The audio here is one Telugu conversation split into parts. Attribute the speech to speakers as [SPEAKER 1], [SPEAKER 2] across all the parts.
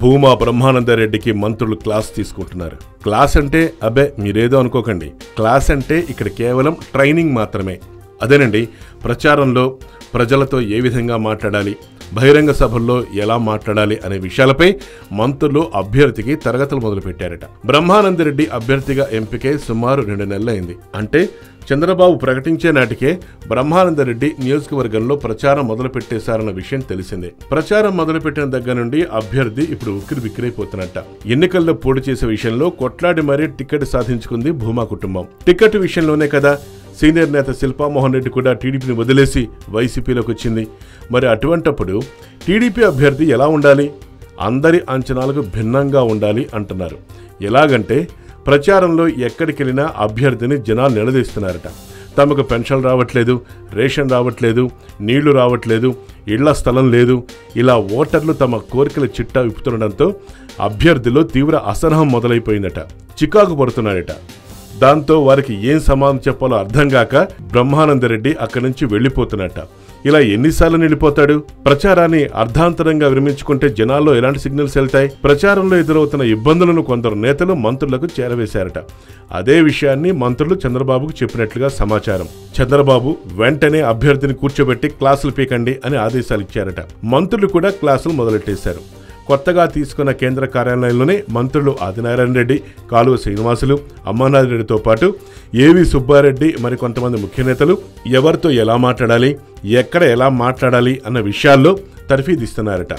[SPEAKER 1] భూమా బ్రహ్మానందరెడ్డికి మంత్రులు క్లాస్ తీసుకుంటున్నారు. క్లాస్ అంటే అబ్బే మీరేదో అనుకోకండి. క్లాస్ అంటే ఇక్కడ కేవలం ట్రైనింగ్ మాత్రమే. అదేనండి, ప్రచారంలో ప్రజలతో ఏ విధంగా మాట్లాడాలి, బహిరంగ సభల్లో ఎలా మాట్లాడాలి అనే విషయాలపై మంత్రులు అభ్యర్థికి తరగతులు మొదలుపెట్టారట. బ్రహ్మానందరెడ్డి అభ్యర్థిగా ఎంపికై సుమారు 2 నెలలైంది. అంటే చంద్రబాబు ప్రకటించే నాటికే బ్రహ్మానందరెడ్డి నియోజకవర్గంలో ప్రచారం మొదలుపెట్టేశారన్న విషయం తెలిసిందే. ప్రచారం మొదలుపెట్టిన దగ్గర నుండి అభ్యర్థి ఇప్పుడు ఉక్కిరిబిక్కిరైపోతున్నట్ట. ఎన్నికల్లో పోటీ చేసే విషయంలో కొట్లాడి మరీ టికెట్ సాధించుకుంది భూమా కుటుంబం. టికెట్ విషయంలోనే కదా సీనియర్ నేత శిల్పామోహన్ రెడ్డి కూడా టీడీపీని వదిలేసి వైసీపీలోకి వచ్చింది. మరి అటువంటప్పుడు టీడీపీ అభ్యర్థి ఎలా ఉండాలి? అందరి అంచనాలకు భిన్నంగా ఉండాలి అంటున్నారు. ఎలాగంటే ప్రచారంలో ఎక్కడికెళ్ళినా అభ్యర్థిని జనాలు నిలదీస్తున్నారట. తమకు పెన్షన్ రావట్లేదు, రేషన్ రావట్లేదు, నీళ్లు రావట్లేదు, ఇళ్ల స్థలం లేదు, ఇలా ఓటర్లు తమ కోరికల చిట్టా విప్పుతుండటంతో అభ్యర్థిలో తీవ్ర అసహనం మొదలైపోయిందట. చికాకు పడుతున్నారట. దాంతో వారికి ఏం సమాధానం చెప్పాలో అర్థం కాక బ్రహ్మానందరెడ్డి అక్కడి నుంచి వెళ్లిపోతున్నట్ట. ఇలా ఎన్నిసార్లు నిలిపోతాడు? ప్రచారాన్ని అర్ధాంతరంగా విరమించుకుంటే జనాల్లో ఎలాంటి సిగ్నల్స్ వెళ్తాయి? ప్రచారంలో ఎదురవుతున్న ఇబ్బందులను కొందరు నేతలు మంత్రులకు చేరవేశారట. అదే విషయాన్ని మంత్రులు చంద్రబాబుకు చెప్పినట్లుగా సమాచారం. చంద్రబాబు వెంటనే అభ్యర్థిని కూర్చోబెట్టి క్లాసులు పీకండి అని ఆదేశాలు ఇచ్చారట. మంత్రులు కూడా క్లాసులు మొదలెట్టేశారు. కొత్తగా తీసుకున్న కేంద్ర కార్యాలయంలోనే మంత్రులు ఆదినారాయణ రెడ్డి, కాలువ శ్రీనివాసులు, అమర్నాథ్ రెడ్డితో పాటు ఏవి సుబ్బారెడ్డి మరికొంతమంది ముఖ్య నేతలు ఎవరితో ఎలా మాట్లాడాలి, ఎక్కడ ఎలా మాట్లాడాలి అన్న విషయాల్లో తర్ఫీదిస్తున్నారట.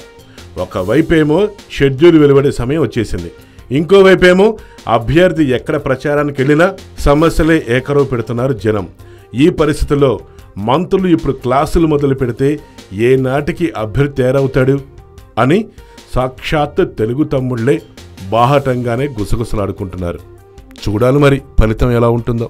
[SPEAKER 1] ఒకవైపేమో షెడ్యూల్ వెలువడే సమయం వచ్చేసింది, ఇంకోవైపేమో అభ్యర్థి ఎక్కడ ప్రచారానికి వెళ్ళినా సమస్యలే ఏకరవు పెడుతున్నారు జనం. ఈ పరిస్థితుల్లో మంత్రులు ఇప్పుడు క్లాసులు మొదలు పెడితే ఏ నాటికి అభ్యర్థి తయారవుతాడు అని సాక్షాత్ తెలుగు తమ్ముళ్లే బాహటంగానే గుసగుసలాడుకుంటున్నారు. చూడాలి మరి ఫలితం ఎలా ఉంటుందో.